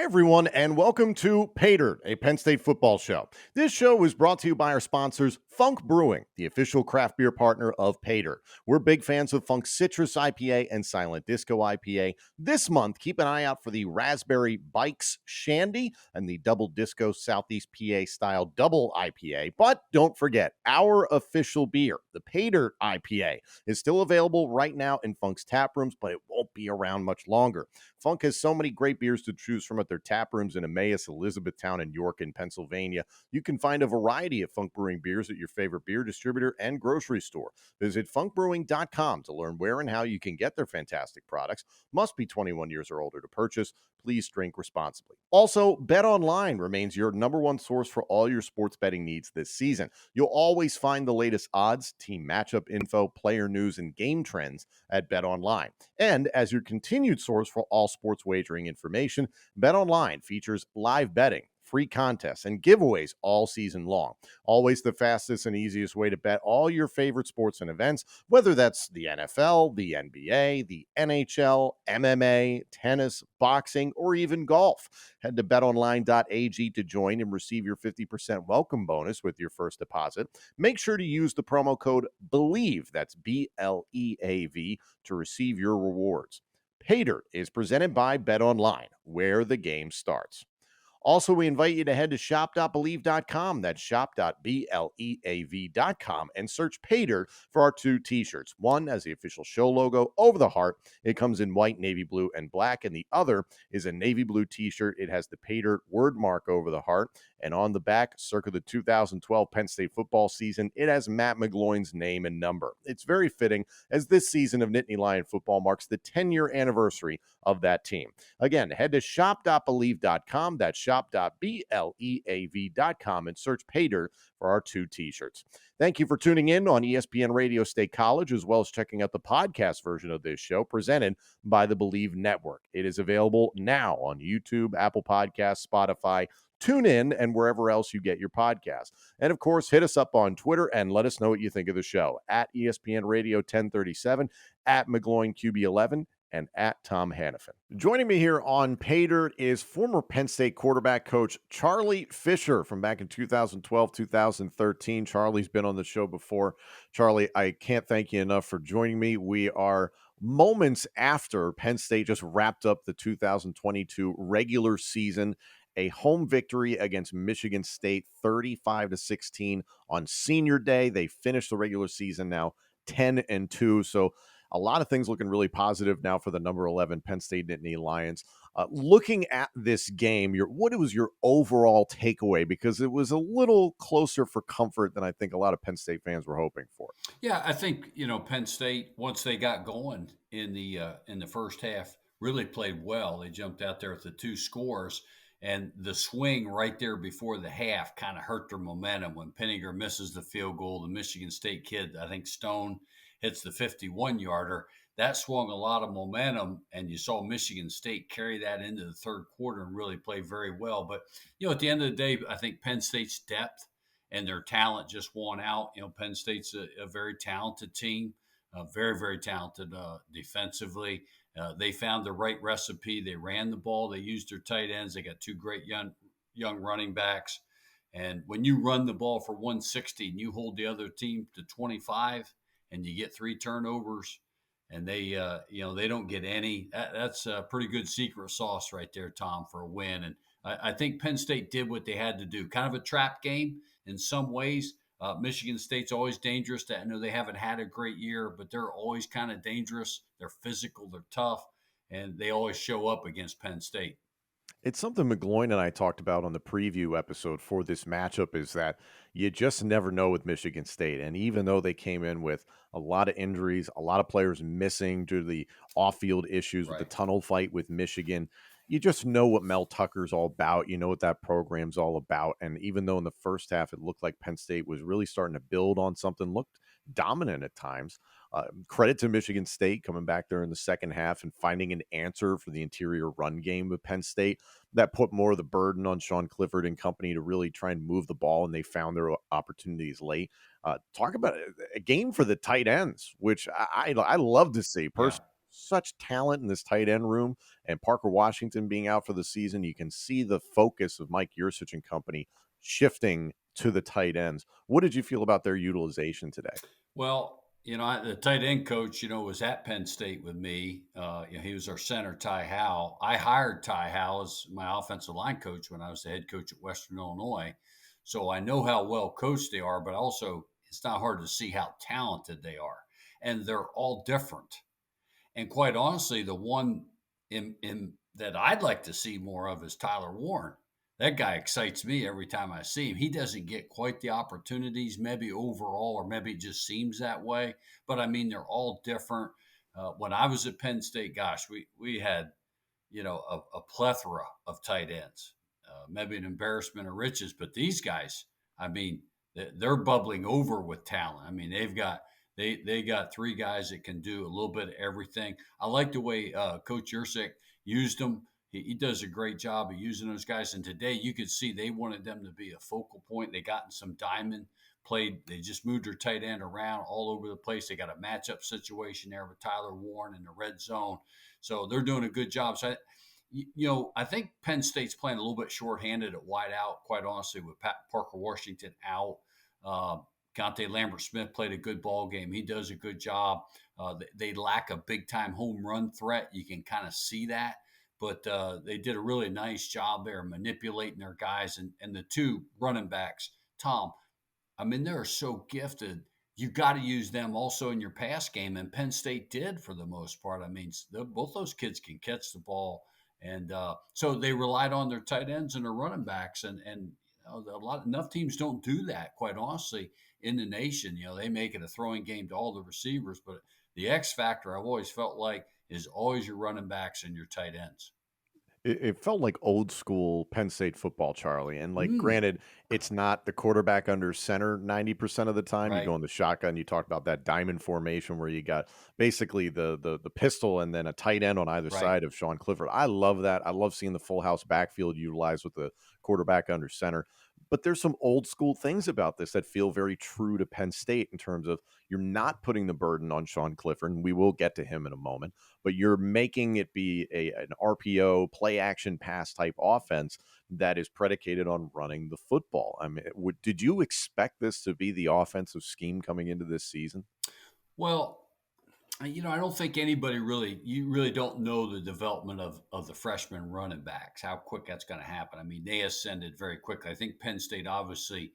Everyone, and welcome to PAYDIRT, a Penn State football show. This show is brought to you by our sponsors, Funk Brewing, the official craft beer partner of PAYDIRT. We're big fans of Funk's Citrus IPA and Silent Disco IPA. This month, keep an eye out for the Raspberry Bikes Shandy and the Double Disco Southeast PA style Double IPA. But don't forget, our official beer, the PAYDIRT IPA, is still available right now in Funk's tap rooms, but it won't be around much longer. Funk has so many great beers to choose from at their tap rooms in Emmaus, Elizabethtown, and York in Pennsylvania. You can find a variety of Funk Brewing beers at your favorite beer distributor and grocery store. Visit funkbrewing.com to learn where and how you can get their fantastic products. Must be 21 years or older to purchase. Please drink responsibly. Also, BetOnline remains your number one source for all your sports betting needs this season. You'll always find the latest odds, team matchup info, player news, and game trends at BetOnline. And as your continued source for all sports wagering information, BetOnline features live betting, free contests, and giveaways all season long. Always the fastest and easiest way to bet all your favorite sports and events, whether that's the NFL, the NBA, the NHL, MMA, tennis, boxing, or even golf. Head to betonline.ag to join and receive your 50% welcome bonus with your first deposit. Make sure to use the promo code BELIEVE, that's BLEAV, to receive your rewards. PAYDIRT is presented by BetOnline, where the game starts. Also, we invite you to head to shop.believe.com. That's shop.beleav.com and search PAYDIRT for our two t-shirts. One has the official show logo over the heart. It comes in white, navy blue, and black. And the other is a navy blue t-shirt. It has the PAYDIRT word mark over the heart. And on the back, circa the 2012 Penn State football season, it has Matt McGloin's name and number. It's very fitting as this season of Nittany Lion football marks the 10-year anniversary of that team. Again, head to shop.believe.com. That's shop.beleav.com and search PAYDIRT for our two t-shirts. Thank you for tuning in on ESPN Radio State College, as well as checking out the podcast version of this show presented by the Believe Network. It is available now on YouTube, Apple Podcasts, Spotify, TuneIn, and wherever else you get your podcasts. And of course, hit us up on Twitter and let us know what you think of the show at ESPN Radio 1037, at McGloin QB11, and at Tom Hannafin. Joining me here on PAYDIRT is former Penn State quarterback coach Charlie Fisher from back in 2012, 2013. Charlie's been on the show before. Charlie, I can't thank you enough for joining me. We are moments after Penn State just wrapped up the 2022 regular season, a home victory against Michigan State, 35-16 on Senior Day. They finished the regular season now 10-2. So a lot of things looking really positive now for the number 11 Penn State Nittany Lions. Looking at this game, what was your overall takeaway? Because it was a little closer for comfort than I think a lot of Penn State fans were hoping for. Yeah, I think Penn State, once they got going in the first half, really played well. They jumped out there with the two scores, and the swing right there before the half kind of hurt their momentum when Penninger misses the field goal. The Michigan State kid, I think Stone, hits the 51-yarder. That swung a lot of momentum, and you saw Michigan State carry that into the third quarter and really play very well. But, at the end of the day, I think Penn State's depth and their talent just won out. Penn State's a very talented team, very, very talented defensively. They found the right recipe. They ran the ball. They used their tight ends. They got two great young running backs. And when you run the ball for 160 and you hold the other team to 25 and you get 3 turnovers and they don't get any, that's a pretty good secret sauce right there, Tom, for a win. And I think Penn State did what they had to do. Kind of a trap game in some ways. Michigan State's always dangerous. I know they haven't had a great year, but they're always kind of dangerous. They're physical, they're tough, and they always show up against Penn State. It's something McGloin and I talked about on the preview episode for this matchup, is that you just never know with Michigan State. And even though they came in with a lot of injuries, a lot of players missing due to the off-field issues with the tunnel fight with Michigan, you just know what Mel Tucker's all about. You know what that program's all about. And even though in the first half it looked like Penn State was really starting to build on something, looked dominant at times, credit to Michigan State coming back there in the second half and finding an answer for the interior run game of Penn State that put more of the burden on Sean Clifford and company to really try and move the ball, and they found their opportunities late. Talk about a game for the tight ends, which I love to see personally. such talent in this tight end room, and Parker Washington being out for the season, you can see the focus of Mike Yursich and company shifting to the tight ends. What did you feel about their utilization today? Well, the tight end coach, was at Penn State with me. He was our center, Ty Howe. I hired Ty Howe as my offensive line coach when I was the head coach at Western Illinois. So I know how well coached they are, but also it's not hard to see how talented they are. And they're all different. And quite honestly, the one in that I'd like to see more of is Tyler Warren. That guy excites me every time I see him. He doesn't get quite the opportunities, maybe overall, or maybe it just seems that way. But I mean, they're all different. When I was at Penn State, gosh, we had a plethora of tight ends. Maybe an embarrassment of riches, but these guys, I mean, they're bubbling over with talent. I mean, they got three guys that can do a little bit of everything. I like the way Coach Yurcik used them. He does a great job of using those guys. And today you could see they wanted them to be a focal point. They got in some diamond played. They just moved their tight end around all over the place. They got a matchup situation there with Tyler Warren in the red zone. So they're doing a good job. So, I think Penn State's playing a little bit shorthanded at wideout, quite honestly, with Parker Washington out. Conte Lambert Smith played a good ball game. He does a good job. They lack a big time home run threat. You can kind of see that. But they did a really nice job there manipulating their guys. And the two running backs, Tom, I mean, they're so gifted. You got to use them also in your pass game, and Penn State did for the most part. I mean, both those kids can catch the ball, and so they relied on their tight ends and their running backs, and enough teams don't do that. Quite honestly, in the nation, they make it a throwing game to all the receivers, but the X factor I've always felt like is always your running backs and your tight ends. It felt like old school Penn State football, Charlie. And like, Mm, granted, it's not the quarterback under center 90% of the time. You right, go in the shotgun. You talked about that diamond formation where you got basically the pistol and then a tight end on either right. side of Sean Clifford. I love that. I love seeing the full house backfield utilized with the quarterback under center. But there's some old school things about this that feel very true to Penn State in terms of you're not putting the burden on Sean Clifford, and we will get to him in a moment, but you're making it be an RPO play action pass type offense that is predicated on running the football. I mean, did you expect this to be the offensive scheme coming into this season? Well, I don't think anybody you really don't know the development of the freshman running backs, how quick that's going to happen. I mean, they ascended very quickly. I think Penn State, obviously,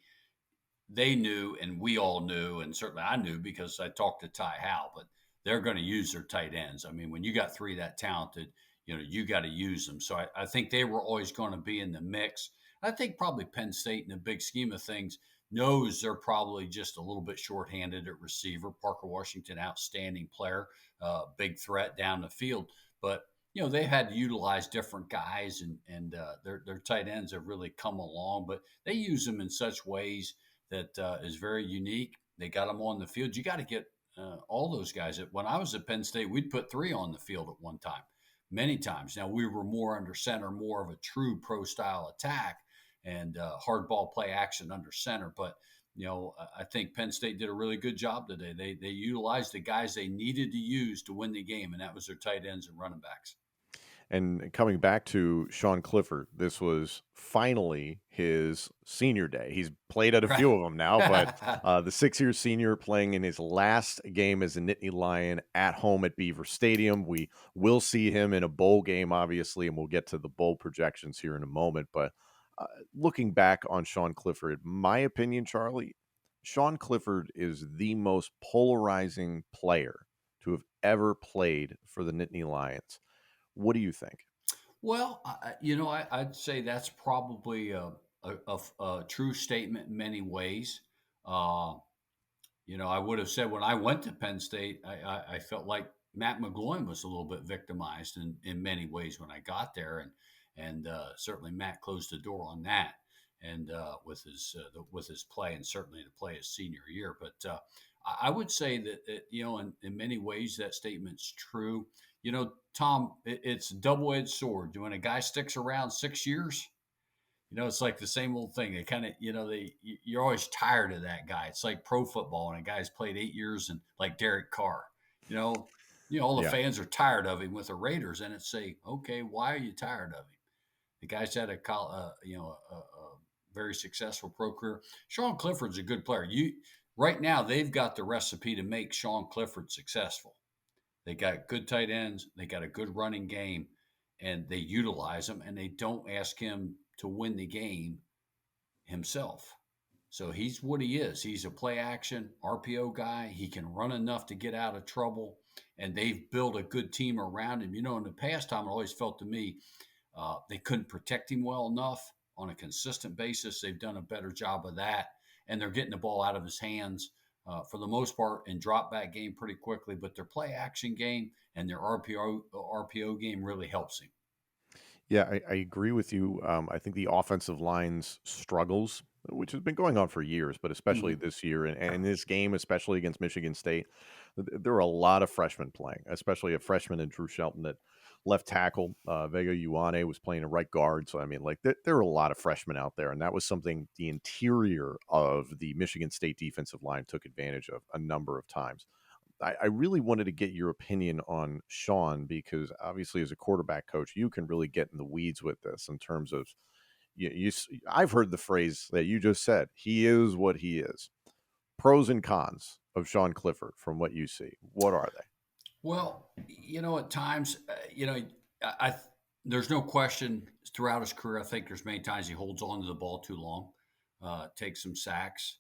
they knew, and we all knew, and certainly I knew because I talked to Ty Howe, but they're going to use their tight ends. I mean, when you got three that talented, you got to use them. So I think they were always going to be in the mix. I think probably Penn State, in the big scheme of things, knows they're probably just a little bit shorthanded at receiver. Parker Washington, outstanding player, big threat down the field. But they've had to utilize different guys, and their tight ends have really come along. But they use them in such ways that is very unique. They got them on the field. You got to get all those guys. When I was at Penn State, we'd put three on the field at one time, many times. Now we were more under center, more of a true pro style attack and hard ball play action under center. But I think Penn State did a really good job today. They utilized the guys they needed to use to win the game, and that was their tight ends and running backs. And coming back to Sean Clifford, this was finally his senior day. He's played at a few of them now, but Right. the 6-year senior playing in his last game as a Nittany Lion at home at Beaver Stadium. We will see him in a bowl game, obviously, and we'll get to the bowl projections here in a moment. But looking back on Sean Clifford, my opinion, Charlie, Sean Clifford is the most polarizing player to have ever played for the Nittany Lions. What do you think? Well, I'd say that's probably a true statement in many ways. Uh, I would have said when I went to Penn State, I felt like Matt McGloin was a little bit victimized in many ways when I got there, and certainly Matt closed the door on that, and with his play, and certainly to play his senior year. But I would say that in many ways that statement's true. Tom, it's a double-edged sword. When a guy sticks around 6 years, it's like the same old thing. They kind of, you're always tired of that guy. It's like pro football, and a guy's played 8 years, and like Derek Carr, you know, All the Yeah. fans are tired of him with the Raiders, and it's say, okay, why are you tired of him? The guy's had a very successful pro career. Sean Clifford's a good player. Right now they've got the recipe to make Sean Clifford successful. They got good tight ends, they got a good running game, and they utilize him, and they don't ask him to win the game himself. So he's what he is. He's a play action RPO guy. He can run enough to get out of trouble, and they've built a good team around him. In the past time, it always felt to me they couldn't protect him well enough on a consistent basis. They've done a better job of that, and they're getting the ball out of his hands for the most part in drop back game pretty quickly. But their play action game and their RPO game really helps him. Yeah, I agree with you. I think the offensive line's struggles, which has been going on for years, but especially Mm-hmm. this year and in this game, especially against Michigan State, there are a lot of freshmen playing, especially a freshman in Drew Shelton at left tackle. Vega Ioane was playing a right guard. So, I mean, like, there are a lot of freshmen out there. And that was something the interior of the Michigan State defensive line took advantage of a number of times. I really wanted to get your opinion on Sean because obviously, as a quarterback coach, you can really get in the weeds with this in terms of I've heard the phrase that you just said. He is what he is. Pros and cons of Sean Clifford from what you see. What are they? Well, at times, I there's no question throughout his career. I think there's many times he holds on to the ball too long, takes some sacks.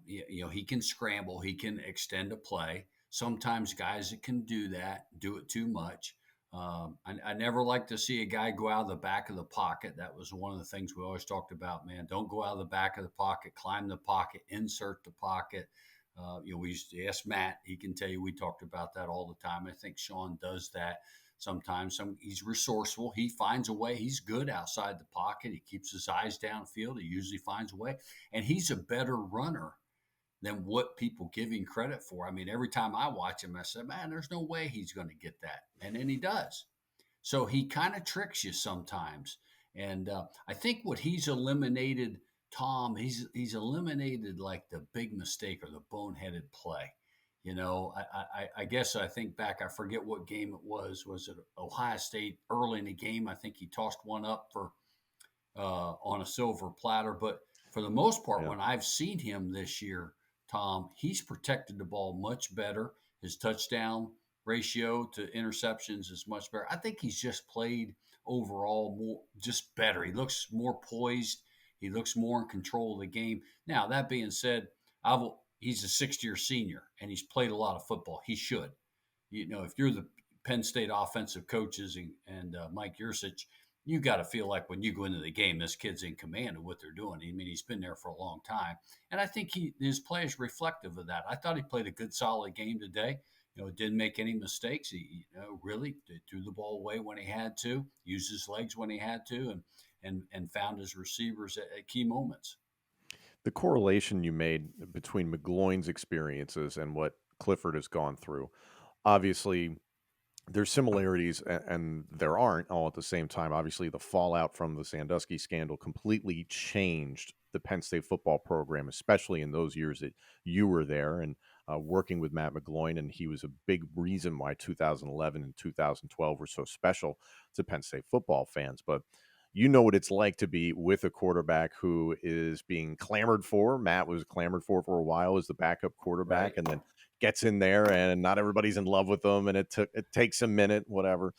He can scramble, he can extend a play. Sometimes guys that can do that do it too much. I never like to see a guy go out of the back of the pocket. That was one of the things we always talked about. Man, don't go out of the back of the pocket. Climb the pocket. Insert the pocket. We used to ask Matt. He can tell you we talked about that all the time. I think Sean does that sometimes. He's resourceful. He finds a way. He's good outside the pocket. He keeps his eyes downfield. He usually finds a way, and he's a better runner than what people give him credit for. I mean, every time I watch him, I say, man, there's no way he's going to get that, and then he does. So he kind of tricks you sometimes. And I think what he's eliminated, Tom, he's eliminated like the big mistake or the boneheaded play. I guess I think back, I forget what game it was. Was it Ohio State early in the game? I think he tossed one up for on a silver platter. But for the most part, Yeah. when I've seen him this year, Tom, he's protected the ball much better. His touchdown ratio to interceptions is much better. I think he's just played overall just better. He looks more poised. He looks more in control of the game. Now, that being said, he's a 6th-year senior and he's played a lot of football. He should. If you're the Penn State offensive coaches and Mike Yursich, you got to feel like when you go into the game, this kid's in command of what they're doing. I mean, he's been there for a long time, and I think his play is reflective of that. I thought he played a good, solid game today. Didn't make any mistakes. He really threw the ball away when he had to, used his legs when he had to, and found his receivers at key moments. The correlation you made between McGloin's experiences and what Clifford has gone through, obviously, there's similarities and there aren't all at the same time. Obviously, the fallout from the Sandusky scandal completely changed the Penn State football program, especially in those years that you were there and working with Matt McGloin. And he was a big reason why 2011 and 2012 were so special to Penn State football fans. But you know what it's like to be with a quarterback who is being clamored for. Matt was clamored for a while as the backup quarterback, Right. and then gets in there, and not everybody's in love with him, and it takes a minute, whatever.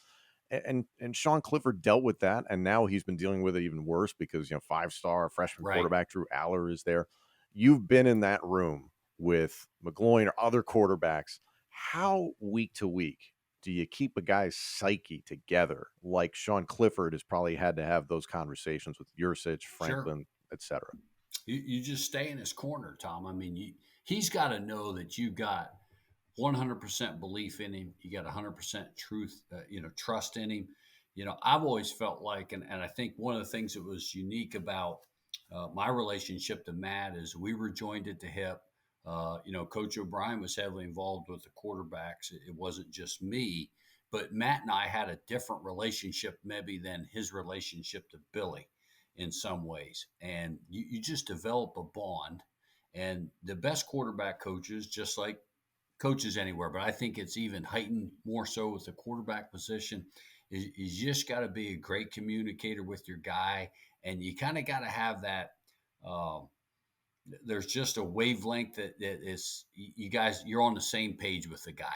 And Sean Clifford dealt with that, and now he's been dealing with it even worse because 5-star freshman Right. quarterback Drew Aller is there. You've been in that room with McGloin or other quarterbacks. How week to week do you keep a guy's psyche together like Sean Clifford has probably had to have those conversations with Yursich, Sure. Franklin, etc.? You just stay in his corner, Tom. I mean, he's got to know that you got 100% belief in him. You got 100% truth, trust in him. I've always felt like, and I think one of the things that was unique about my relationship to Matt is we were joined at the hip. Coach O'Brien was heavily involved with the quarterbacks. It wasn't just me, but Matt and I had a different relationship maybe than his relationship to Billy in some ways. And you just develop a bond. And the best quarterback coaches, just like coaches anywhere, but I think it's even heightened more so with the quarterback position. Is you just got to be a great communicator with your guy, and you kind of got to have that. Um, there's just a wavelength that is you guys you're on the same page with the guy.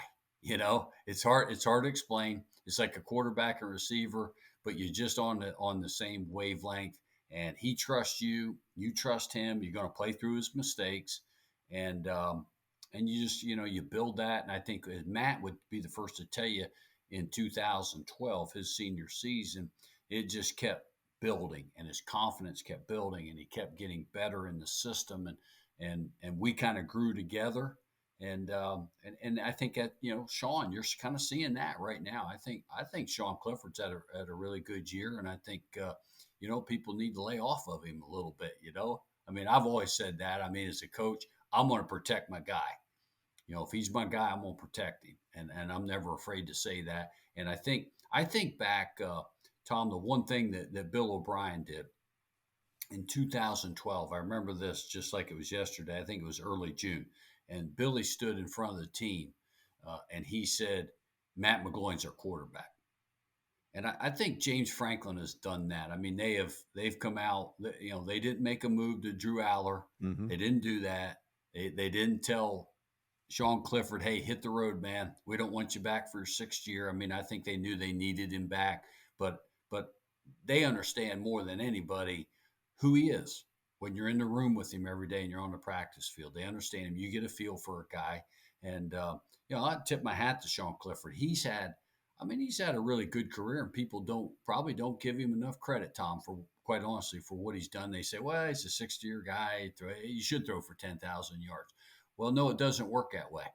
It's hard to explain. It's like a quarterback and receiver, but you're just on the same wavelength, and he trusts you, you trust him, you're going to play through his mistakes, and you just you build that. And I think Matt would be the first to tell you, in 2012, his senior season, it just kept building, and his confidence kept building, and he kept getting better in the system, and we kind of grew together. And I think that Sean, you're kind of seeing that right now. I think Sean Clifford's at a really good year, and I think people need to lay off of him a little bit. I mean, I've always said that. I mean, as a coach, I'm going to protect my guy. If he's my guy, I'm going to protect him, and I'm never afraid to say that. And I think back, Tom, the one thing that Bill O'Brien did in 2012, I remember this just like it was yesterday. I think it was early June, and Billy stood in front of the team, and he said, "Matt McGloin's our quarterback." And I think James Franklin has done that. I mean, they've come out. They didn't make a move to Drew Aller. Hmm. They didn't do that. They didn't tell Sean Clifford, "Hey, hit the road, man. We don't want you back for your sixth year." I mean, I think they knew they needed him back, but they understand more than anybody who he is. When you're in the room with him every day and you're on the practice field, they understand him. You get a feel for a guy, and I tip my hat to Sean Clifford. He's had a really good career, and people probably don't give him enough credit, Tom, for quite honestly for what he's done. They say, "Well, he's a sixth-year guy. He should throw for 10,000 yards." Well, no, it doesn't work that way.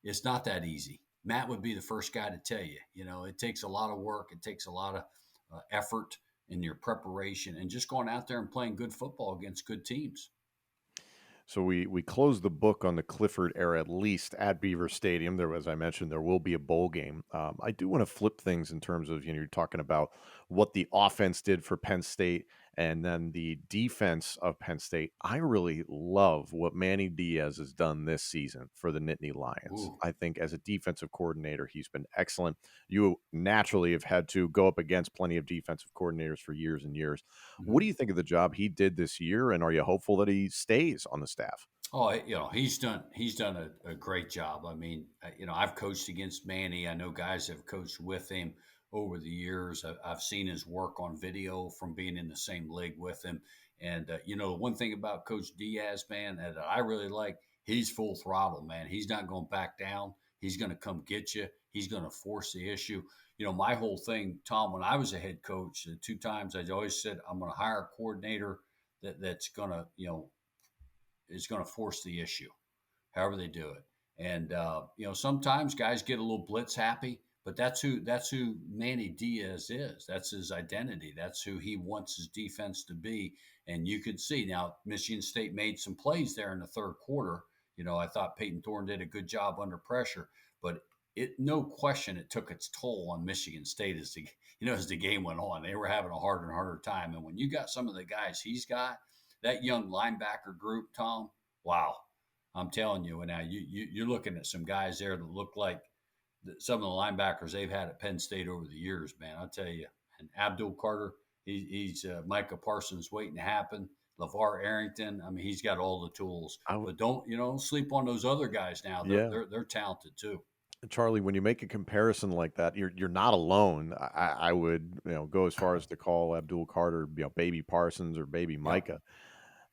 It's not that easy. Matt would be the first guy to tell you. It takes a lot of work. It takes a lot of effort in your preparation, and just going out there and playing good football against good teams. So we closed the book on the Clifford era, at least at Beaver Stadium. There, as I mentioned, there will be a bowl game. I do want to flip things in terms of you're talking about what the offense did for Penn State and then the defense of Penn State. I really love what Manny Diaz has done this season for the Nittany Lions. Ooh. I think as a defensive coordinator, he's been excellent. You naturally have had to go up against plenty of defensive coordinators for years and years. What Mhm. do you think of the job he did this year, and are you hopeful that he stays on the staff? Oh, he's done a great job. I mean, I've coached against Manny. I know guys have coached with him over the years. I've seen his work on video from being in the same league with him. And the one thing about Coach Diaz, man, that I really like, he's full throttle, man. He's not going to back down. He's going to come get you. He's going to force the issue. My whole thing, Tom, when I was a head coach, the two times I always said I'm going to hire a coordinator that's going to is going to force the issue, however they do it. And sometimes guys get a little blitz happy, but that's who Manny Diaz is. That's his identity. That's who he wants his defense to be. And you could see now Michigan State made some plays there in the third quarter. I thought Peyton Thorne did a good job under pressure, but no question it took its toll on Michigan State as the game went on. They were having a harder and harder time. And when you got some of the guys he's got, that young linebacker group, Tom, wow. I'm telling you, now you're looking at some guys there that look like some of the linebackers they've had at Penn State over the years, man. I'll tell you. And Abdul Carter, he's Micah Parsons waiting to happen. LeVar Arrington, I mean, he's got all the tools. I would, But don't sleep on those other guys now. They're yeah. they're they're talented too. Charlie, when you make a comparison like that, you're not alone. I would go as far as to call Abdul Carter baby Parsons or baby Yep. Micah.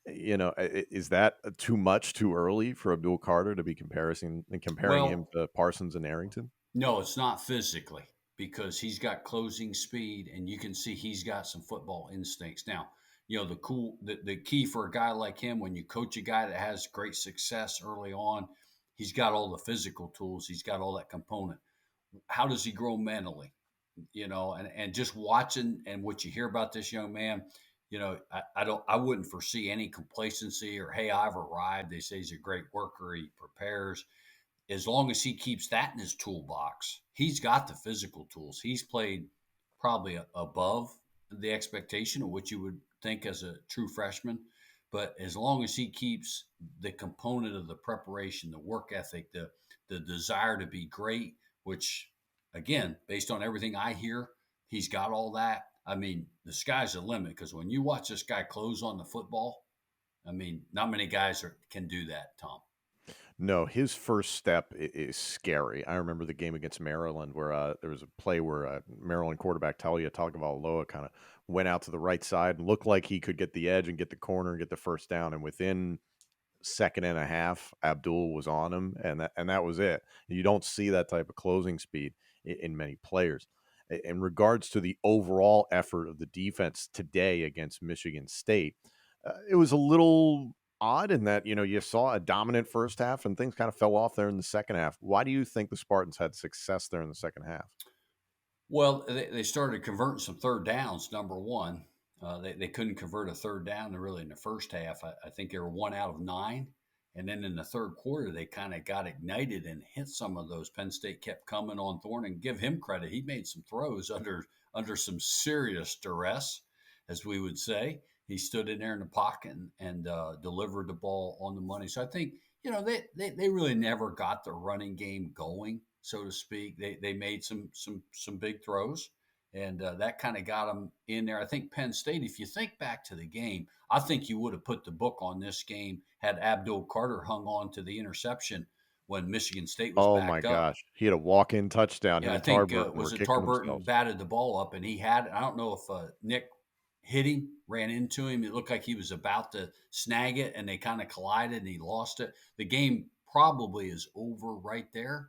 Is that too much too early for Abdul Carter to be comparing him Well, to Parsons and Arrington? no, it's not physically, because he's got closing speed, and you can see he's got some football instincts. Now, the key for a guy like him, when you coach a guy that has great success early on, he's got all the physical tools, he's got all that component. How does he grow mentally? And just watching and what you hear about this young man, I wouldn't foresee any complacency or, "Hey, I've arrived." They say he's a great worker, he prepares. As long as he keeps that in his toolbox, he's got the physical tools. He's played probably above the expectation of what you would think as a true freshman. But as long as he keeps the component of the preparation, the work ethic, the desire to be great, which again, based on everything I hear, he's got all that. I mean, the sky's the limit because when you watch this guy close on the football, I mean, not many guys can do that, Tom. No, his first step is scary. I remember the game against Maryland where there was a play where Maryland quarterback Talia Tagovailoa kind of went out to the right side and looked like he could get the edge and get the corner and get the first down. And within second and a half, Abdul was on him, and that was it. You don't see that type of closing speed in many players. In regards to the overall effort of the defense today against Michigan State, it was a little odd in that, you saw a dominant first half and things kind of fell off there in the second half. Why do you think the Spartans had success there in the second half? Well, they started converting some third downs. Number one, they couldn't convert a third down really in the first half. I think they were 1 out of 9. And then in the third quarter, they kind of got ignited and hit some of those. Penn State kept coming on Thorne, and give him credit. He made some throws under some serious duress, as we would say. He stood in there in the pocket and delivered the ball on the money. So I think, they really never got the running game going, so to speak. They made some big throws, and that kind of got them in there. I think Penn State, if you think back to the game, I think you would have put the book on this game had Abdul Carter hung on to the interception when Michigan State was Oh my backed up. gosh, he had a walk-in touchdown. Yeah, Him I and think Tarburton were was it kicking Tarburton themselves. batted the ball up, and he had. I don't know if Nick hit him, ran into him. It looked like he was about to snag it, and they kind of collided, and he lost it. The game probably is over right there,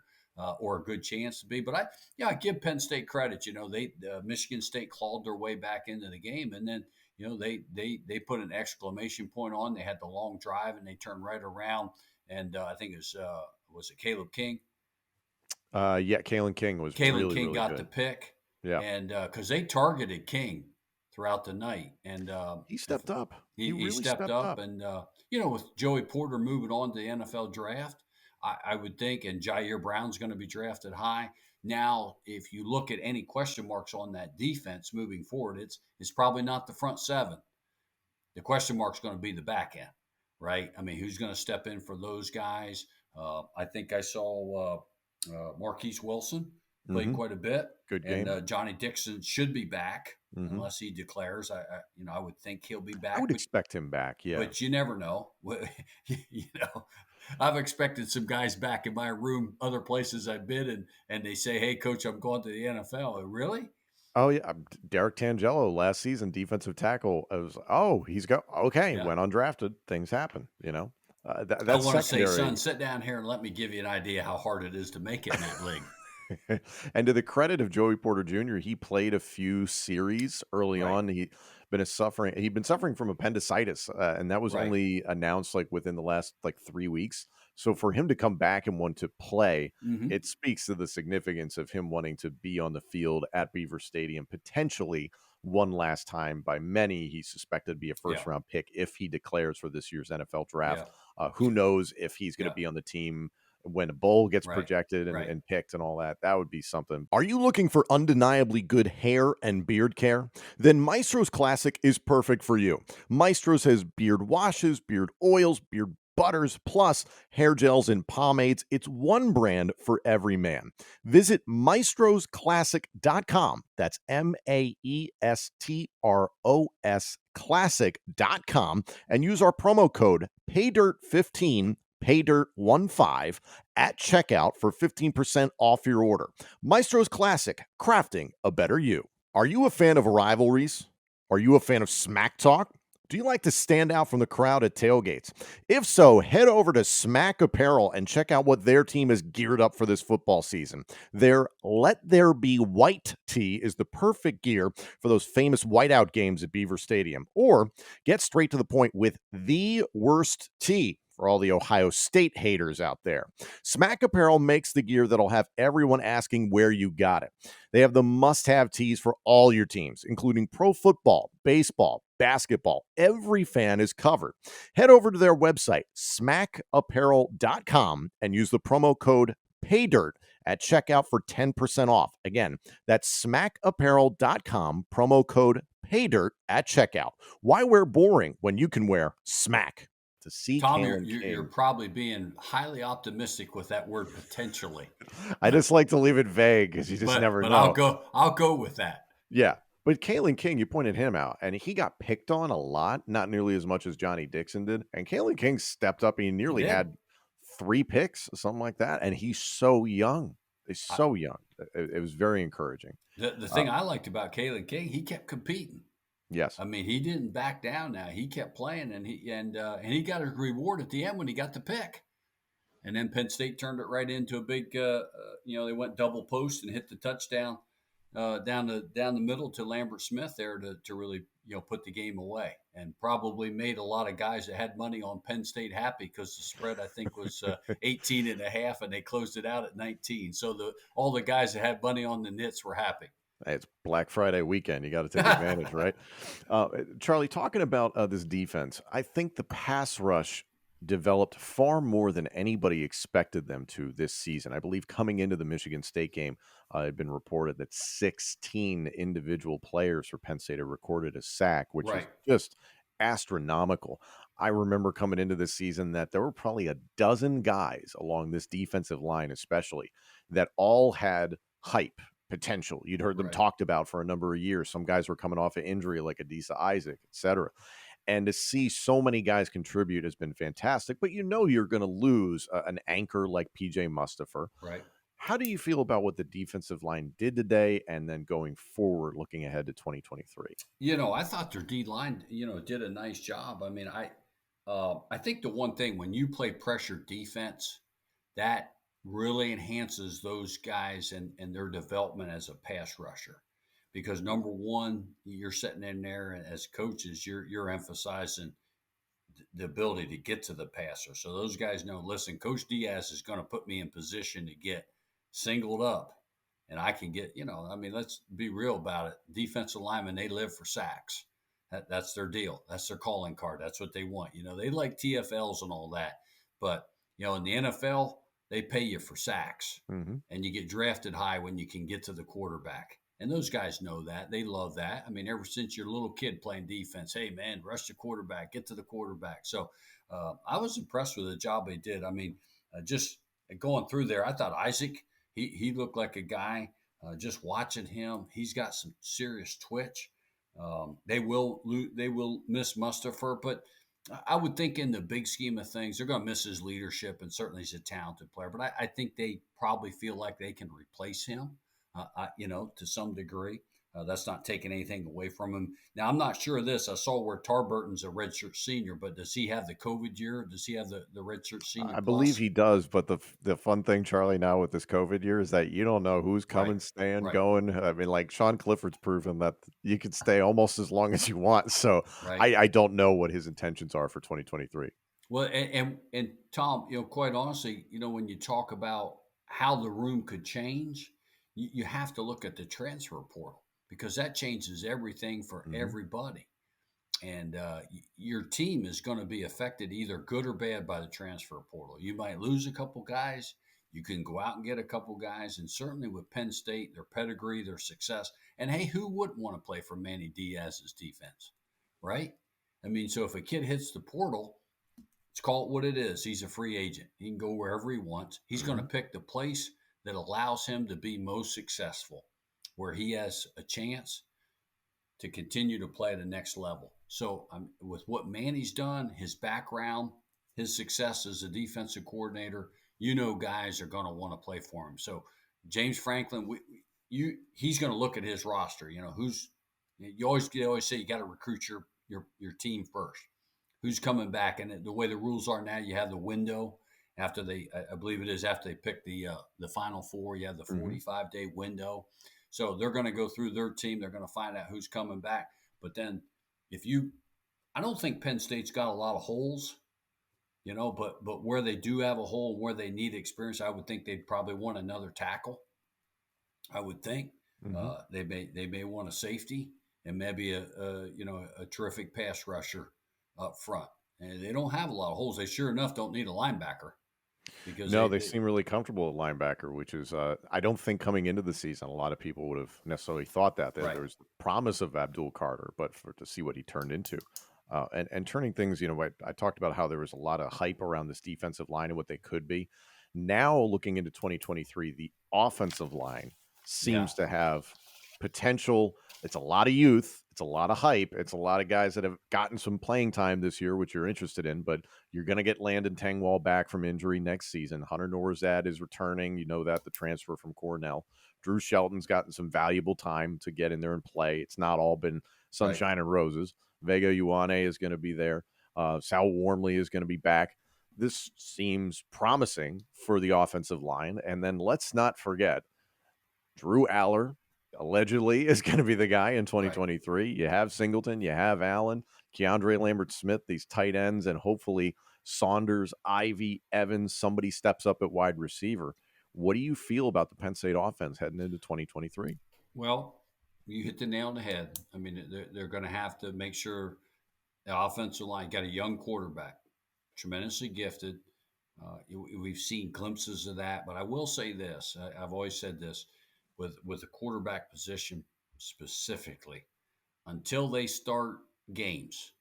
or a good chance to be. But I give Penn State credit. They Michigan State clawed their way back into the game, and then they put an exclamation point on. They had the long drive, and they turned right around, and I think it was it Caleb King. Yeah, Kalen King was Kalen really, King really got good. the pick, Yeah, and because they targeted King throughout the night, and he stepped up. He he really stepped stepped up, up. and with Joey Porter moving on to the NFL draft, I would think, and Jair Brown's going to be drafted high. Now, if you look at any question marks on that defense moving forward, it's probably not the front seven. The question mark's going to be the back end, right? I mean, who's going to step in for those guys? I think I saw Marquise Wilson played Hmm. quite a bit, Good and game. Johnny Dixon should be back Hmm. unless he declares. I would think he'll be I back, would expect him back. Yeah. but you never know. you know, I've expected some guys back in my room, other places I've been, and they say, "Hey, coach, I'm going to the NFL." Really? Oh yeah, Derek Tangelo last season, defensive tackle. I was he's got okay. Yeah. Went undrafted. Things happen. That I that's want to say, son, secondary. sit down here and let me give you an idea how hard it is to make it in that league. And to the credit of Joey Porter Jr., he played a few series early Right. on. He'd been suffering from appendicitis, and that was Right. only announced like within the last like 3 weeks. So for him to come back and want to play, Mm-hmm. it speaks to the significance of him wanting to be on the field at Beaver Stadium, potentially one last time. By many, he's suspected to be a Yeah. first round pick if he declares for this year's NFL Yeah. draft. Who knows if he's going to Yeah. be on the team when a bowl gets Right. projected and, Right. and picked and all that. That would be something. Are you looking for undeniably good hair and beard care? Then Maestro's Classic is perfect for you. Maestro's has beard washes, beard oils, beard butters, plus hair gels and pomades. It's one brand for every man. Visit maestrosclassic.com. That's Maestros classic.com and use our promo code PAYDIRT15 PAYDIRT15 at checkout for 15% off your order. Maestro's Classic, crafting a better you. Are you a fan of rivalries? Are you a fan of smack talk? Do you like to stand out from the crowd at tailgates? If so, head over to Smack Apparel and check out what their team is geared up for this football season. Their Let There Be White tee is the perfect gear for those famous whiteout games at Beaver Stadium. Or get straight to the point with the worst tee for all the Ohio State haters out there. Smack Apparel makes the gear that'll have everyone asking where you got it. They have the must-have tees for all your teams, including pro football, baseball, basketball. Every fan is covered. Head over to their website, smackapparel.com, and use the promo code PAYDIRT at checkout for 10% off. Again, that's smackapparel.com, promo code PAYDIRT at checkout. Why wear boring when you can wear smack? to see Tom, Kalen you're King. probably being highly optimistic with that word potentially, I but just like to leave it vague because you just never I'll know. go with that. Yeah. But Kalen King, you pointed him out, and he got picked on a lot, not nearly as much as Johnny Dixon did. And Kalen King stepped up. He He nearly did. had 3 picks, something like that. And he's so young. He's I, so young. It was very encouraging. the Uh, thing I liked about Kalen King, he kept competing. yes. I mean, he didn't back down. Now he kept playing, and he got his reward at the end when he got the pick. And then Penn State turned it right into a big, they went double post and hit the touchdown down the middle to Lambert Smith there to really put the game away, and probably made a lot of guys that had money on Penn State happy because the spread I think was 18 and a half, and they closed it out at 19. So all the guys that had money on the Nits were happy. Hey, it's Black Friday weekend. You got to take advantage, right? Charlie, talking about this defense, I think the pass rush developed far more than anybody expected them to this season. I believe coming into the Michigan State game, it had been reported that 16 individual players for Penn State had recorded a sack, which is Right, just astronomical. I remember coming into this season that there were probably a dozen guys along this defensive line, especially, that all had hype potential. You'd heard them right. talked about for a number of years. Some guys were coming off of injury like Adisa Isaac, et cetera. And to see so many guys contribute has been fantastic. But you're going to lose an anchor like PJ Mustafer. Right. How do you feel about what the defensive line did today and then going forward, looking ahead to 2023? I thought their D line, did a nice job. I mean, I think the one thing when you play pressure defense, that really enhances those guys and their development as a pass rusher. Because number one, you're sitting in there and as coaches, you're emphasizing the ability to get to the passer. So those guys know, listen, Coach Diaz is going to put me in position to get singled up. And I can get, let's be real about it. Defensive linemen, they live for sacks. That's their deal. That's their calling card. That's what they want. They like TFLs and all that. But, in the NFL, they pay you for sacks. Mm-hmm. And you get drafted high when you can get to the quarterback. And those guys know that. They love that. I mean, ever since you're a little kid playing defense, hey, man, rush the quarterback, get to the quarterback. So I was impressed with the job they did. I mean, just going through there, I thought Isaac, he looked like a guy, just watching him, he's got some serious twitch. They will miss Mustafer, but I would think in the big scheme of things, they're going to miss his leadership, and certainly he's a talented player. But I think they probably feel like they can replace him, to some degree. That's not taking anything away from him. Now, I'm not sure of this. I saw where Tarburton's a redshirt senior, but does he have the COVID year? Does he have the redshirt senior I believe plus? he does, but the fun thing, Charlie, now with this COVID year is that you don't know who's Right, coming, staying, right, going. I mean, like Sean Clifford's proven that you could stay almost as long as you want. So right. I don't know what his intentions are for 2023. Well, and Tom, quite honestly, when you talk about how the room could change, you have to look at the transfer portal because that changes everything for Mm-hmm. everybody. And your team is going to be affected either good or bad by the transfer portal. You might lose a couple guys. You can go out and get a couple guys. And certainly with Penn State, their pedigree, their success. And hey, who wouldn't want to play for Manny Diaz's defense? Right? I mean, so if a kid hits the portal, let's call it what it is. He's a free agent. He can go wherever he wants. He's going to pick the place that allows him to be most successful, where he has a chance to continue to play at the next level. So with what Manny's done, his background, his success as a defensive coordinator, guys are going to want to play for him. So James Franklin, he's going to look at his roster. You always say you got to recruit your team first. Who's coming back? And the way the rules are now, you have the window after I believe it is after they pick the Final Four. You have the 45-day window. So they're going to go through their team. They're going to find out who's coming back. But then I don't think Penn State's got a lot of holes, but where they do have a hole and where they need experience, I would think they'd probably want another tackle. I would think they may want a safety and maybe a terrific pass rusher up front. And they don't have a lot of holes. They sure enough don't need a linebacker. Because No, they seem really comfortable at linebacker, which is I don't think coming into the season, a lot of people would have necessarily thought that right. there was the promise of Abdul Carter, but to see what he turned into. And turning things, I talked about how there was a lot of hype around this defensive line and what they could be. Now, looking into 2023, the offensive line Yeah, seems to have potential. It's a lot of youth. It's a lot of hype. It's a lot of guys that have gotten some playing time this year, which you're interested in. But you're going to get Landon Tangwall back from injury next season. Hunter Norzad is returning. You know that, the transfer from Cornell. Drew Shelton's gotten some valuable time to get in there and play. It's not all been right. sunshine and roses. Vega Ioane is going to be there. Sal Warmley is going to be back. This seems promising for the offensive line. And then let's not forget, Drew Aller allegedly is going to be the guy in Right. 2023. You have Singleton, you have Allen, Keandre Lambert Smith, these tight ends, and hopefully Saunders, Ivy, Evans, somebody steps up at wide receiver. What do you feel about the Penn State offense heading into 2023? Well, you hit the nail on the head. I mean, they're going to have to make sure the offensive line got a young quarterback, tremendously gifted. We've seen glimpses of that, but I will say this: I've always said this with the quarterback position specifically. Until they start games,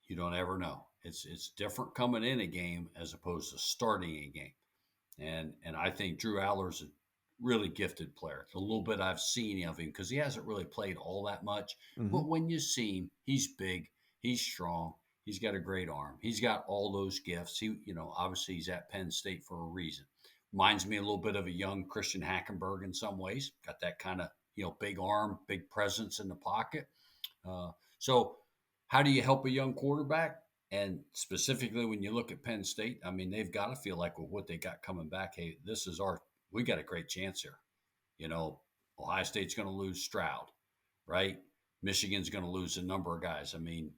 you don't ever know. It's different coming in a game as opposed to starting a game. And I think Drew Aller's a really gifted player. A little bit I've seen of him because he hasn't really played all that much. Mm-hmm. But when you see him, he's big, he's strong, he's got a great arm, he's got all those gifts. Obviously he's at Penn State for a reason. Reminds me a little bit of a young Christian Hackenberg in some ways. Got that kind of big arm, big presence in the pocket. So, how do you help a young quarterback? And specifically, when you look at Penn State, I mean, they've got to feel like with what they got coming back, hey, we got a great chance here. Ohio State's going to lose Stroud, right? Michigan's going to lose a number of guys. I mean,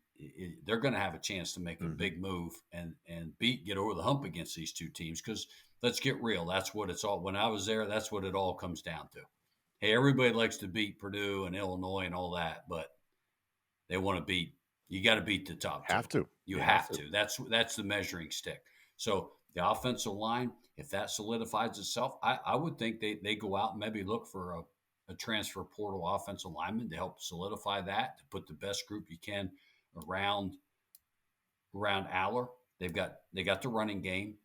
they're going to have a chance to make a big move and get over the hump against these two teams. Because let's get real, that's what it's all. When I was there, that's what it all comes down to. Hey, everybody likes to beat Purdue and Illinois and all that, but they want to beat. You got to beat the top two. Have to. You have to. That's the measuring stick. So the offensive line, if that solidifies itself, I would think they go out and maybe look for a transfer portal offensive lineman to help solidify that, to put the best group you can around Aller. They got the running game,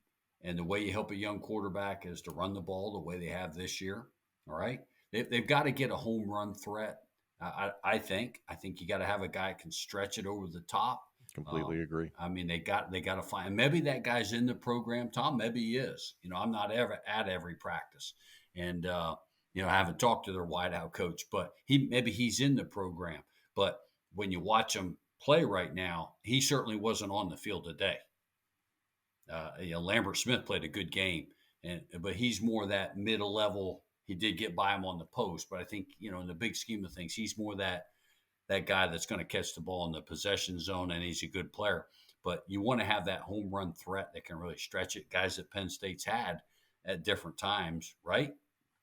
and the way you help a young quarterback is to run the ball the way they have this year. All right, they've got to get a home run threat. I think you got to have a guy that can stretch it over the top. Completely agree. I mean, they got to find. Maybe that guy's in the program, Tom. Maybe he is. I'm not ever at every practice, and I haven't talked to their wideout coach, but maybe he's in the program. But when you watch him play right now, he certainly wasn't on the field today. Lambert Smith played a good game, but he's more that middle level. He did get by him on the post, but I think in the big scheme of things, he's more that guy that's going to catch the ball in the possession zone, and he's a good player. But you want to have that home run threat that can really stretch it. Guys that Penn State's had at different times, right?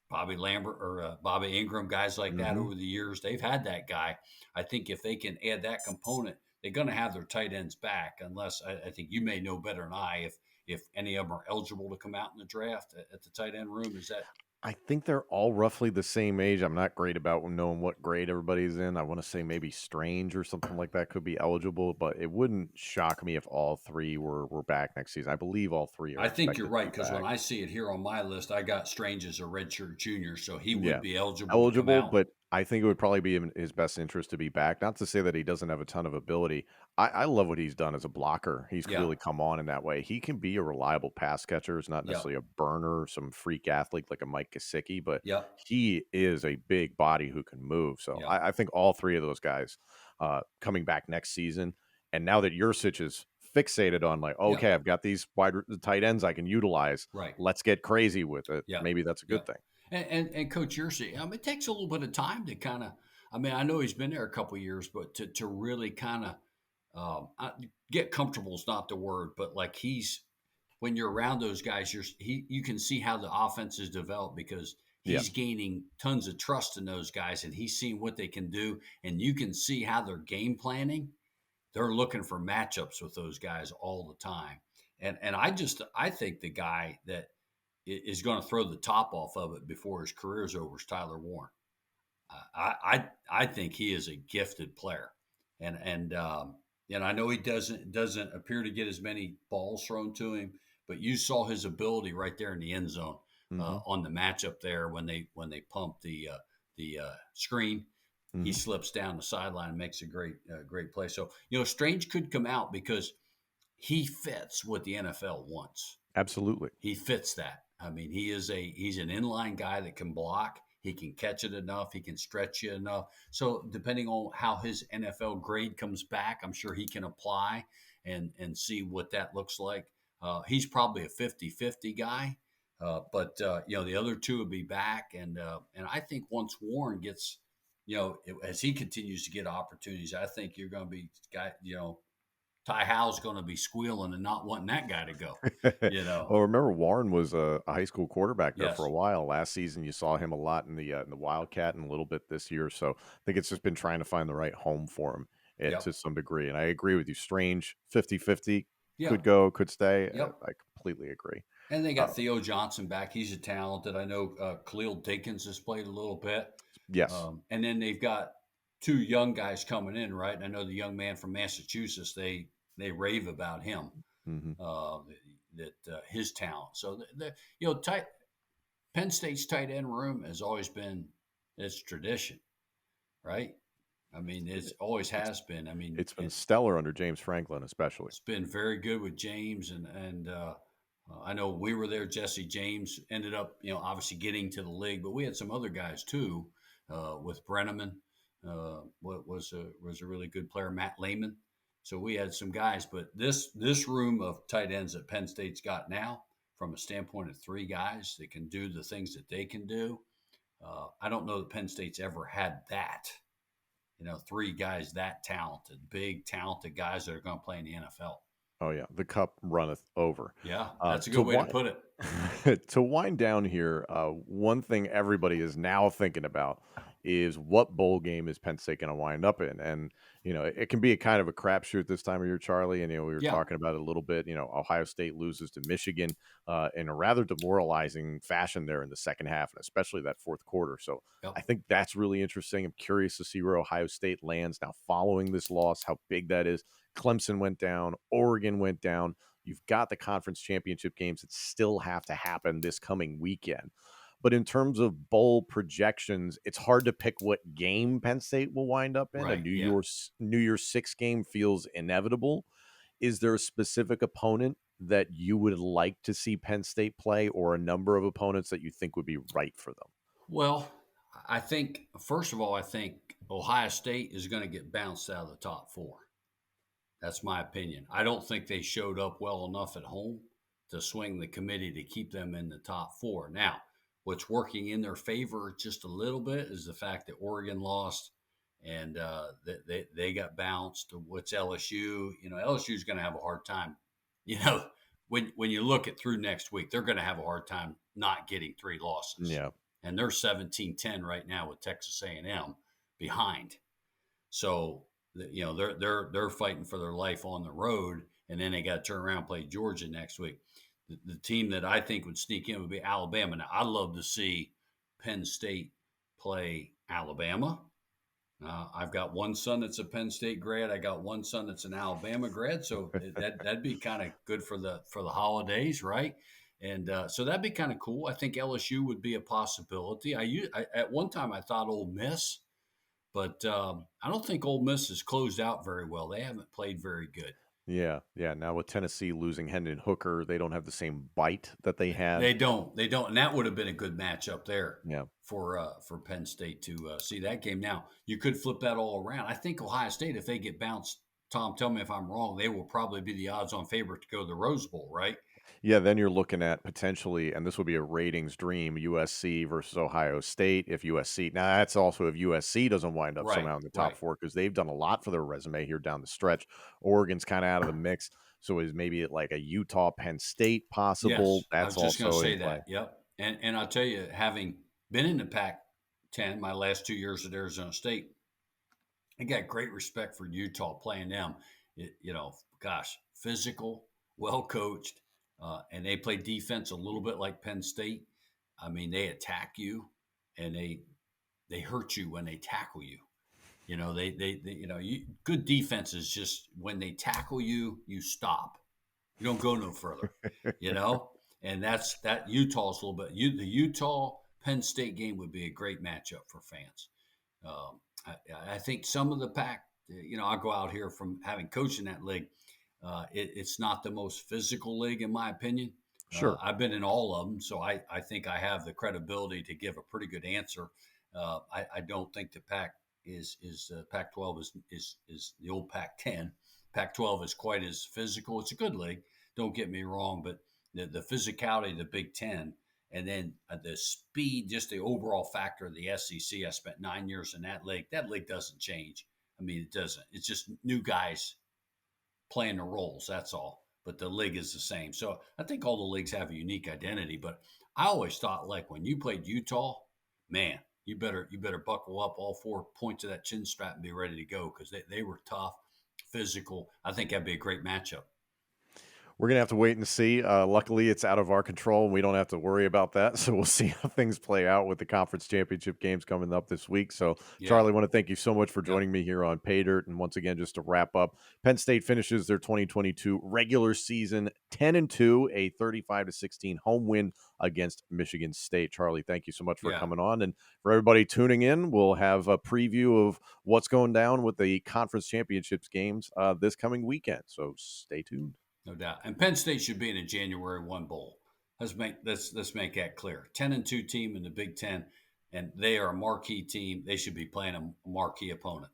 Bobby Lambert or Bobby Ingram, guys like that over the years, they've had that guy. I think if they can add that component, they're going to have their tight ends back. Unless I think you may know better than I if any of them are eligible to come out in the draft at the tight end room. Is that? I think they're all roughly the same age. I'm not great about knowing what grade everybody's in. I want to say maybe Strange or something like that could be eligible, but it wouldn't shock me if all three were back next season. I believe all three are. I think you're expected to right, be because when back. I see it here on my list, I got Strange as a redshirt junior, so he would Yeah, be eligible to come eligible, out. but I think it would probably be in his best interest to be back. Not to say that he doesn't have a ton of ability. I love what he's done as a blocker. He's Yeah, really come on in that way. He can be a reliable pass catcher. It's not yeah, necessarily a burner, some freak athlete like a Mike Gesicki, but yeah, he is a big body who can move. So yeah, I think all three of those guys coming back next season. And now that Yursich is fixated on like, yeah, okay, I've got these tight ends I can utilize. right. Let's get crazy with it. Yeah, Maybe that's a yeah. good thing. And Coach Yersey, it takes a little bit of time to kind of. I know he's been there a couple of years, but to really kind of get comfortable is not the word, but like when you're around those guys, you can see how the offense is developed because Yeah. he's gaining tons of trust in those guys, and he's seeing what they can do, and you can see how they're game planning. They're looking for matchups with those guys all the time, and I think the guy that is going to throw the top off of it before his career's over is Tyler Warren. I think he is a gifted player, and I know he doesn't appear to get as many balls thrown to him, but you saw his ability right there in the end zone Hmm. on the matchup there when they pump the screen. He Hmm. slips down the sideline and makes a great play. So Strange could come out because he fits what the NFL wants. Absolutely. He fits that. I mean, he's an inline guy that can block. He can catch it enough. He can stretch you enough. So depending on how his NFL grade comes back, I'm sure he can apply and see what that looks like. He's probably a 50-50 guy. But the other two will be back, and I think once Warren gets, as he continues to get opportunities, I think you're going to be Ty Howell's going to be squealing and not wanting that guy to go. You know, Well, remember Warren was a high school quarterback there for yes, a while. Last season, you saw him a lot in the Wildcat and a little bit this year. So I think it's just been trying to find the right home for him yep, to some degree. And I agree with you. Strange 50-50 could yep, go, could stay. yep. I completely agree. And they got Uh, Theo Johnson back. He's a talented. I know Khalil Dinkins has played a little bit. yes. And then they've got two young guys coming in, right? And I know the young man from Massachusetts. They rave about him, Hmm. uh, that his talent. So tight Penn State's tight end room has always been its tradition, right? I mean, it always It's has been. I mean, it's been stellar under James Franklin, especially. it's been very good with James, and I know we were there. Jesse James ended up, obviously getting to the league, but we had some other guys too, with Brenneman, what was a really good player, Matt Lehman. So we had some guys, but this room of tight ends that Penn State's got now, from a standpoint of three guys that can do the things that they can do, I don't know that Penn State's ever had that. Three guys that talented, big talented guys that are going to play in the NFL. Oh yeah, the cup runneth over. Yeah, that's a To good way to wind put it. to wind down here, one thing everybody is now thinking about is what bowl game is Penn State going to wind up in, and it can be a kind of a crapshoot this time of year, Charlie. And we were Yeah, talking about it a little bit. Ohio State loses to Michigan in a rather demoralizing fashion there in the second half, and especially that fourth quarter. So yep, I think that's really interesting. I'm curious to see where Ohio State lands now following this loss, how big that is. Clemson went down, Oregon went down. You've got the conference championship games that still have to happen this coming weekend. But in terms of bowl projections, it's hard to pick what game Penn State will wind up in. A right, yeah. New Year's Six game feels inevitable. Is there a specific opponent that you would like to see Penn State play, or a number of opponents that you think would be right for them? Well, I think first of all, I think Ohio State is going to get bounced out of the top four. That's my opinion. I don't think they showed up well enough at home to swing the committee to keep them in the top four. Now, what's working in their favor just a little bit is the fact that Oregon lost and they got bounced. What's LSU? LSU is going to have a hard time. You know, when you look at through next week, they're going to have a hard time not getting three losses, Yeah. and they're 17-10 right now with Texas A&M behind. So they're fighting for their life on the road, and then they got to turn around and play Georgia next week. The team that I think would sneak in would be Alabama. Now I'd love to see Penn State play Alabama. I've got one son that's a Penn State grad. I got one son that's an Alabama grad. So that'd be kind of good for the holidays, right? And so that'd be kind of cool. I think LSU would be a possibility. I at one time I thought Ole Miss, but I don't think Ole Miss has closed out very well. They haven't played very good. Yeah. Yeah. Now with Tennessee losing Hendon Hooker, they don't have the same bite that they had. They don't. They don't. And that would have been a good matchup there Yeah. for Penn State to see that game. Now you could flip that all around. I think Ohio State, if they get bounced, Tom, tell me if I'm wrong. They will probably be the odds-on favorite to go to the Rose Bowl, right? Yeah, then you're looking at potentially, and this would be a ratings dream, USC versus Ohio State. If USC, now that's also if USC doesn't wind up Right. somehow in the top Right. four because they've done a lot for their resume here down the stretch. Oregon's kind of out of the mix. So is maybe like a Utah Penn State possible? Yes, I That's was just going to also in say play. that. Yep. And I'll tell you, having been in the Pac-10 my last 2 years at Arizona State, I got great respect for Utah playing them. Gosh, physical, well coached, and they play defense a little bit like Penn State. I mean, they attack you, and they hurt you when they tackle you. Good defense is just when they tackle you, you stop. You don't go no further, you know? And that Utah's a little bit, the Utah Penn State game would be a great matchup for fans. I think some of the pack, I go out here from having coached in that league. It's not the most physical league, in my opinion. Sure. I've been in all of them, so I think I have the credibility to give a pretty good answer. I don't think the Pac is Pac-12 is the old Pac-10. Pac-12 is quite as physical. It's a good league. Don't get me wrong, but the physicality of the Big Ten, and then the speed, just the overall factor of the SEC. I spent 9 years in that league. That league doesn't change. I mean, it doesn't. It's just new guys playing the roles. That's all. But the league is the same. So I think all the leagues have a unique identity. But I always thought, like, when you played Utah, man, you better buckle up all 4 points of that chin strap and be ready to go, because they were tough, physical. I think that'd be a great matchup. We're going to have to wait and see. Luckily, it's out of our control, and we don't have to worry about that. So we'll see how things play out with the conference championship games coming up this week. So, Yeah. Charlie, I want to thank you so much for joining me here on PAYDIRT. And once again, just to wrap up, Penn State finishes their 2022 regular season 10-2, a 35-16 home win against Michigan State. Charlie, thank you so much for coming on. And for everybody tuning in, we'll have a preview of what's going down with the conference championships games this coming weekend. So stay tuned. No doubt. And Penn State should be in a January 1 bowl. Let's make that clear. 10-2 team in the Big Ten, and they are a marquee team. They should be playing a marquee opponent.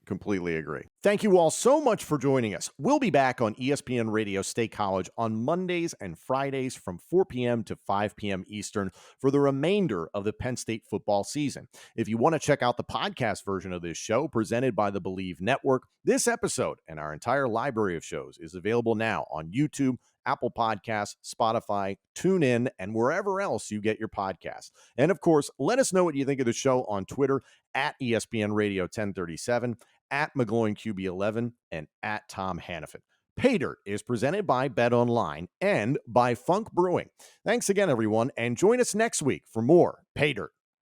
Completely agree. Thank you all so much for joining us. We'll be back on ESPN Radio State College on Mondays and Fridays from 4 p.m. to 5 p.m. Eastern for the remainder of the Penn State football season. If you want to check out the podcast version of this show presented by the Believe Network, this episode and our entire library of shows is available now on YouTube, Apple Podcasts, Spotify, TuneIn, and wherever else you get your podcasts. And of course, let us know what you think of the show on Twitter at ESPN Radio 1037, at McGloin-QB11, and at Tom Hannafin. PAYDIRT is presented by BetOnline and by Funk Brewing. Thanks again, everyone, and join us next week for more PAYDIRT.